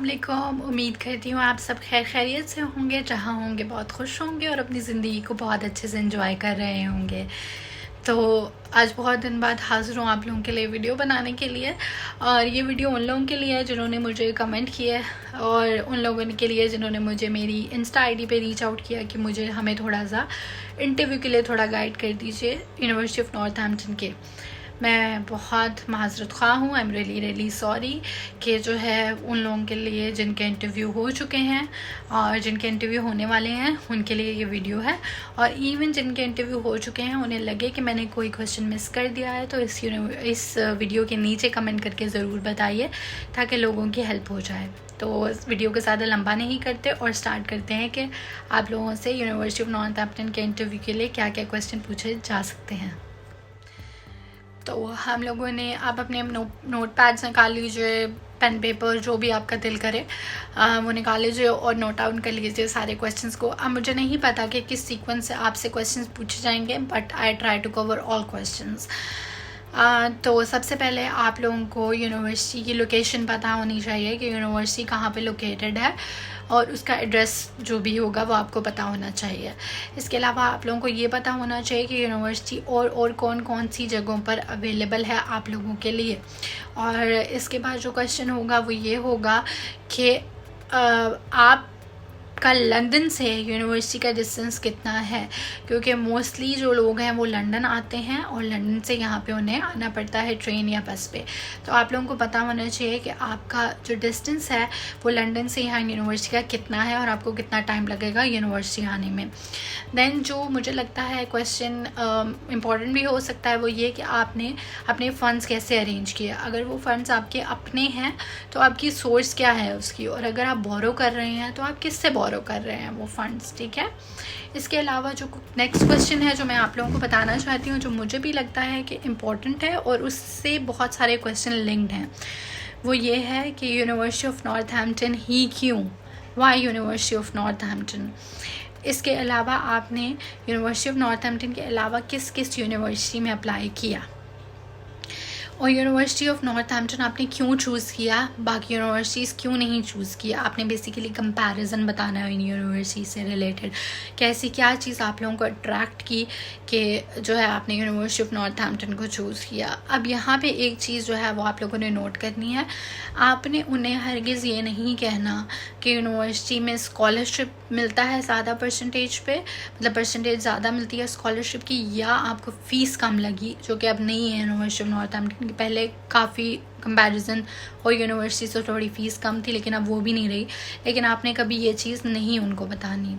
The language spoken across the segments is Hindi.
अस्सलाम। उम्मीद करती हूँ आप सब खैर खैरियत से होंगे, जहाँ होंगे बहुत खुश होंगे और अपनी ज़िंदगी को बहुत अच्छे से एंजॉय कर रहे होंगे। तो आज बहुत दिन बाद हाज़िर हूँ आप लोगों के लिए वीडियो बनाने के लिए। और ये वीडियो उन लोगों के लिए है जिन्होंने मुझे कमेंट किया और उन लोगों के लिए जिन्होंने मुझे मेरी इंस्टा आईडी पे रीच आउट किया कि मुझे हमें थोड़ा सा इंटरव्यू के लिए थोड़ा गाइड कर दीजिए यूनिवर्सिटी ऑफ नॉर्थहैम्पटन के। मैं बहुत माज़रत ख़्वाह हूँ। आई एम रियली सॉरी कि जो है उन लोगों के लिए जिनके इंटरव्यू हो चुके हैं और जिनके इंटरव्यू होने वाले हैं उनके लिए ये वीडियो है। और इवन जिनके इंटरव्यू हो चुके हैं उन्हें लगे कि मैंने कोई क्वेश्चन मिस कर दिया है तो इस वीडियो के नीचे कमेंट करके ज़रूर बताइए ताकि लोगों की हेल्प हो जाए। तो इस वीडियो को ज़्यादा लंबा नहीं करते और स्टार्ट करते हैं कि आप लोगों से यूनिवर्सिटी ऑफ नॉर्थहैम्पटन के इंटरव्यू के लिए क्या क्या क्वेश्चन पूछे जा सकते हैं। तो हम लोगों ने आप अपने नोट पैड्स निकाल लीजिए, पेन पेपर जो भी आपका दिल करे वो निकाल लीजिए और नोट डाउन कर लीजिए सारे क्वेश्चंस को। अब मुझे नहीं पता कि किस सीक्वेंस से आपसे क्वेश्चंस पूछे जाएंगे, but I try to cover all questions. तो सबसे पहले आप लोगों को यूनिवर्सिटी की लोकेशन पता होनी चाहिए कि यूनिवर्सिटी कहाँ पे लोकेटेड है और उसका एड्रेस जो भी होगा वो आपको पता होना चाहिए। इसके अलावा आप लोगों को ये पता होना चाहिए कि यूनिवर्सिटी और कौन कौन सी जगहों पर अवेलेबल है आप लोगों के लिए। और इसके बाद जो क्वेश्चन होगा वो ये होगा कि आप का लंदन से यूनिवर्सिटी का डिस्टेंस कितना है, क्योंकि मोस्टली जो लोग हैं वो लंदन आते हैं और लंदन से यहाँ पे उन्हें आना पड़ता है ट्रेन या बस पे। तो आप लोगों को पता होना चाहिए कि आपका जो डिस्टेंस है वो लंदन से यहाँ यूनिवर्सिटी का कितना है और आपको कितना टाइम लगेगा यूनिवर्सिटी आने में। देन जो मुझे लगता है क्वेश्चन इम्पॉर्टेंट भी हो सकता है वो ये कि आपने अपने फ़ंड्स कैसे अरेंज किए। अगर वो फ़ंड्स आपके अपने हैं तो आपकी सोर्स क्या है उसकी, और अगर आप बोरो कर रहे हैं तो आप किससे बोरो कर रहे हैं वो फंड्स। ठीक है। इसके अलावा जो नेक्स्ट क्वेश्चन है जो मैं आप लोगों को बताना चाहती हूँ, जो मुझे भी लगता है कि इम्पॉर्टेंट है और उससे बहुत सारे क्वेश्चन लिंक्ड हैं, वो ये है कि यूनिवर्सिटी ऑफ नॉर्थहैम्पटन ही क्यों, वाई यूनिवर्सिटी ऑफ नॉर्थहैम्पटन। इसके अलावा आपने यूनिवर्सिटी ऑफ नॉर्थहैम्पटन के अलावा किस किस यूनिवर्सिटी में अप्लाई किया और यूनिवर्सिटी ऑफ नॉर्थहैम्पटन आपने क्यों चूज़ किया, बाकी यूनिवर्सिटीज़ क्यों नहीं चूज़ किया। आपने बेसिकली कंपैरिजन बताना है इन यूनिवर्सिटी से रिलेटेड, कैसी क्या चीज़ आप लोगों को अट्रैक्ट की कि जो है आपने यूनिवर्सिटी ऑफ नॉर्थहैम्पटन को चूज़ किया। अब यहाँ पे एक चीज़ जो है वो आप लोगों ने नोट करनी है, आपने उन्हें हरगिज़ ये नहीं कहना कि यूनिवर्सिटी में स्कॉलरशिप मिलता है ज़्यादा परसेंटेज पे, मतलब परसेंटेज ज़्यादा मिलती है स्कॉलरशिप की, या आपको फ़ीस कम लगी, जो कि अब नहीं है यूनिवर्सिटी ऑफ नॉर्थहैम्पटन। पहले काफ़ी कंपैरिजन और यूनिवर्सिटी से थोड़ी फ़ीस कम थी लेकिन अब वो भी नहीं रही, लेकिन आपने कभी ये चीज़ नहीं उनको बतानी।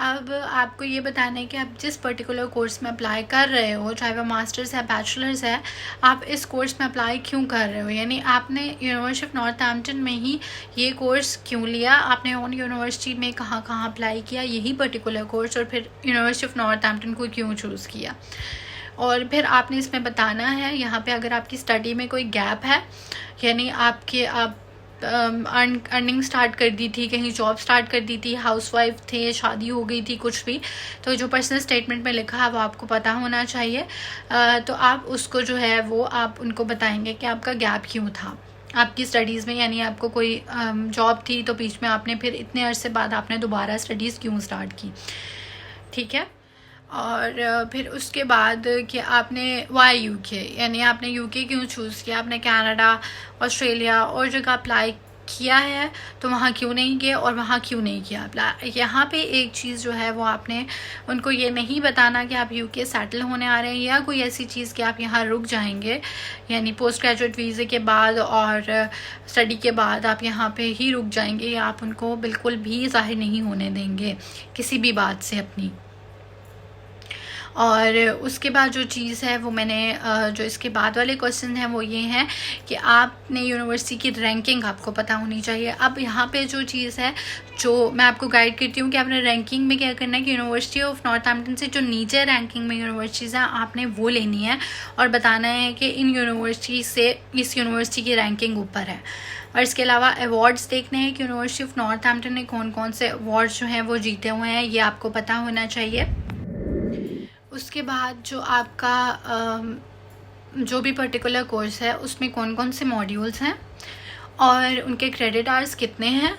अब आपको ये बताना है कि आप जिस पर्टिकुलर कोर्स में अप्लाई कर रहे हो, चाहे वो मास्टर्स है बैचलर्स है, आप इस कोर्स में अप्लाई क्यों कर रहे हो, यानी आपने यूनिवर्सिटी ऑफ नॉर्थहैम्पटन में ही ये कोर्स क्यों लिया, आपने ओन यूनिवर्सिटी में कहाँ कहाँ अप्लाई किया यही पर्टिकुलर कोर्स, और फिर यूनिवर्सिटी ऑफ नॉर्थहैम्पटन को क्यों चूज़ किया। और फिर आपने इसमें बताना है यहाँ पे अगर आपकी स्टडी में कोई गैप है, यानी आप अर्निंग स्टार्ट कर दी थी, कहीं जॉब स्टार्ट कर दी थी, हाउसवाइफ थे, शादी हो गई थी, कुछ भी, तो जो पर्सनल स्टेटमेंट में लिखा है वो आपको पता होना चाहिए। तो आप उसको जो है वो आप उनको बताएंगे कि आपका गैप क्यों था आपकी स्टडीज़ में, यानी आपको कोई जॉब थी तो बीच में आपने फिर इतने अरसे बाद आपने दोबारा स्टडीज़ क्यों स्टार्ट की। ठीक है। और फिर उसके बाद कि आपने वाई यूके, यानी आपने यूके क्यों चूज़ किया, आपने कनाडा, ऑस्ट्रेलिया और जगह अप्लाई किया है तो वहाँ क्यों नहीं गए और वहाँ क्यों नहीं किया अप्लाई। यहाँ पे एक चीज़ जो है वो आपने उनको ये नहीं बताना कि आप यूके सेटल होने आ रहे हैं या कोई ऐसी चीज़ कि आप यहाँ रुक जाएंगे, यानी पोस्ट ग्रेजुएट वीज़े के बाद और स्टडी के बाद आप यहाँ पे ही रुक जाएंगे, या आप उनको बिल्कुल भी ज़ाहिर नहीं होने देंगे किसी भी बात से अपनी। और उसके बाद जो चीज़ है वो मैंने जो इसके बाद वाले क्वेश्चन हैं वो ये हैं कि आपने यूनिवर्सिटी की रैंकिंग आपको पता होनी चाहिए। अब यहाँ पे जो चीज़ है जो मैं आपको गाइड करती हूँ कि आपने रैंकिंग में क्या करना है कि यूनिवर्सिटी ऑफ नॉर्थहैम्पटन से जो नीचे रैंकिंग में यूनिवर्सिटीज़ हैं आपने वो लेनी है और बताना है कि इन यूनिवर्सिटी से इस यूनिवर्सिटी की रैंकिंग ऊपर है। और इसके अलावा अवार्ड्स देखने हैं कि यूनिवर्सिटी ऑफ नॉर्थहैम्पटन ने कौन कौन से अवार्ड्स जो हैं वो जीते हुए हैं, ये आपको पता होना चाहिए। उसके बाद जो आपका जो भी पर्टिकुलर कोर्स है उसमें कौन कौन से मॉड्यूल्स हैं और उनके क्रेडिट आवर्स कितने हैं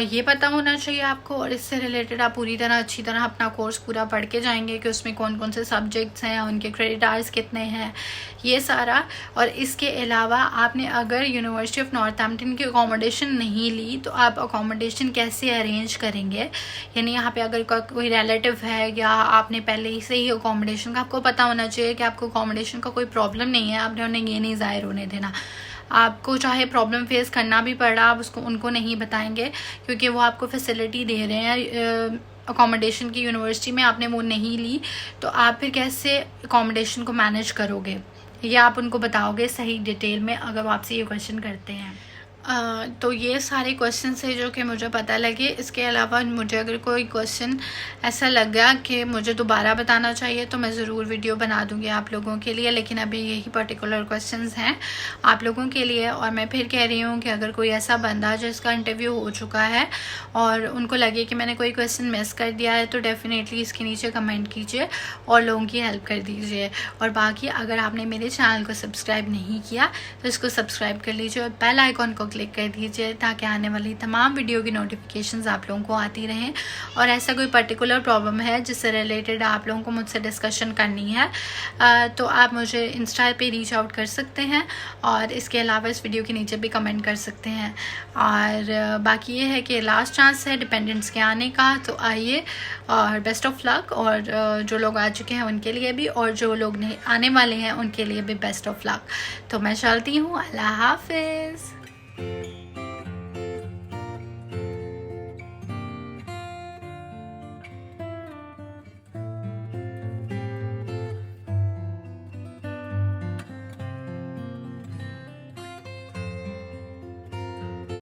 ये पता होना चाहिए आपको। और इससे रिलेटेड आप पूरी तरह अच्छी तरह अपना कोर्स पूरा पढ़ के जाएंगे कि उसमें कौन कौन से सब्जेक्ट्स हैं, उनके क्रेडिट आवर्स कितने हैं, ये सारा। और इसके अलावा आपने अगर यूनिवर्सिटी ऑफ नॉर्थहैम्पटन की अकोमोडेशन नहीं ली तो आप अकोमोडेशन कैसे अरेंज करेंगे, यानी यहाँ पे अगर कोई रिलेटिव है या आपने पहले ही से ही अकोमोडेशन का, आपको पता होना चाहिए कि आपको अकोमोडेशन का कोई प्रॉब्लम नहीं है, आपने उन्हें ये नहीं ज़ाहिर होने देना। आपको चाहे प्रॉब्लम फेस करना भी पड़ा, आप उसको उनको नहीं बताएंगे क्योंकि वो आपको फैसिलिटी दे रहे हैं अकोमोडेशन की, यूनिवर्सिटी में आपने वो नहीं ली तो आप फिर कैसे अकोमोडेशन को मैनेज करोगे, ये आप उनको बताओगे सही डिटेल में अगर वो आपसे ये क्वेश्चन करते हैं। तो ये सारे क्वेश्चन है जो कि मुझे पता लगे। इसके अलावा मुझे अगर कोई क्वेश्चन ऐसा लगा कि मुझे दोबारा बताना चाहिए तो मैं ज़रूर वीडियो बना दूँगी आप लोगों के लिए, लेकिन अभी यही पर्टिकुलर क्वेश्चंस हैं आप लोगों के लिए। और मैं फिर कह रही हूँ कि अगर कोई ऐसा बंदा जिसका इंटरव्यू हो चुका है और उनको लगे कि मैंने कोई क्वेश्चन मिस कर दिया है तो डेफ़िनेटली इसके नीचे कमेंट कीजिए और लोगों की हेल्प कर दीजिए। और बाकी अगर आपने मेरे चैनल को सब्सक्राइब नहीं किया तो इसको सब्सक्राइब कर लीजिए और बेल आइकॉन को क्लिक कर दीजिए ताकि आने वाली तमाम वीडियो की नोटिफिकेशंस आप लोगों को आती रहें। और ऐसा कोई पर्टिकुलर प्रॉब्लम है जिससे रिलेटेड आप लोगों को मुझसे डिस्कशन करनी है तो आप मुझे इंस्टा पे रीच आउट कर सकते हैं और इसके अलावा इस वीडियो के नीचे भी कमेंट कर सकते हैं। और बाकी ये है कि लास्ट चांस है डिपेंडेंट्स के आने का, तो आइए और बेस्ट ऑफ लक। और जो लोग आ चुके हैं उनके लिए भी और जो लोग नहीं आने वाले हैं उनके लिए भी बेस्ट ऑफ लक। तो मैं चलती हूँ, अल्लाह हाफिज़।